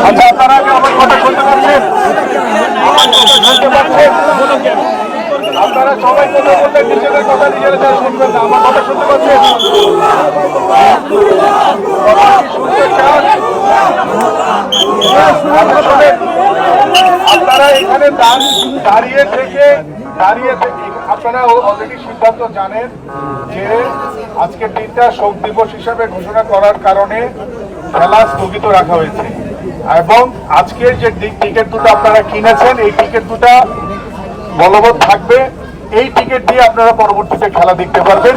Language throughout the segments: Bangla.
আচ্ছা, আপনারা কি আমার কথা শুনতে পাচ্ছেন? আপনারা সবাই কথা বলতে নিজেদের কথা নিজেরা শুনবেন না, আমার কথা শুনতে পাচ্ছেন? শুনতে চান? আপনারা এখানে দাঁড়িয়ে থেকে আপনারা অলরেডি সিদ্ধান্ত জানেন যে আজকের দিনটা শোক দিবস হিসাবে ঘোষণা করার কারণে খেলা স্থগিত রাখা হয়েছে এবং আজকের যে টিকিট দুটো আপনারা কিনেছেন এই টিকিট দুটা বলবৎ থাকবে। এই টিকিট দিয়ে আপনারা পরবর্তীতে খেলা দেখতে পারবেন।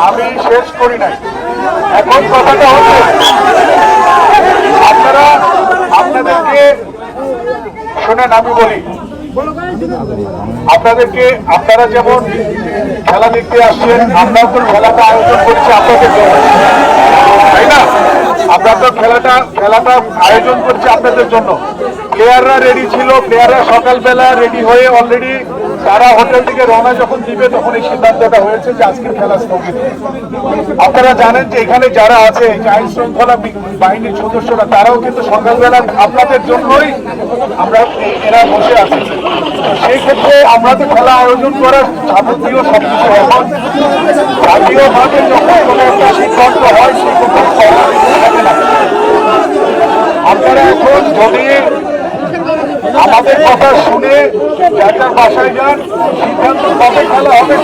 আমি শেষ করি নাই। এখন কথাটা হচ্ছে আপনাদেরকে শোনেন, আমি বলি আপনারা যেমন খেলা দেখতে আসছেন, আমরাও তো খেলাটা আয়োজন করছি আপনাদের জন্য, তাই না? আমরা তো খেলাটা আয়োজন করছি আপনাদের জন্য। প্লেয়াররা রেডি ছিল, প্লেয়াররা সকালবেলা রেডি হয়ে অলরেডি তারা হোটেল থেকে রওনা যখন দিবে তখন এই সিদ্ধান্তটা হয়েছে যে আজকের খেলা স্থগিত। আপনারা জানেন যে এখানে যারা আছে আইন শৃঙ্খলা বাহিনীর সদস্যরা তারাও কিন্তু সকালবেলা আপনাদের জন্যই এরা বসে আছে। সেই ক্ষেত্রে আমরা তো খেলা আয়োজন করার যাবতীয় সবকিছু এখন জাতীয়ভাবে যখন কোনো একটা সিদ্ধান্ত হয় আপনারা এখন যদি আমাদের কথা শুনে একটা বাসায় যান, সিদ্ধান্ত কবে খেলা হবে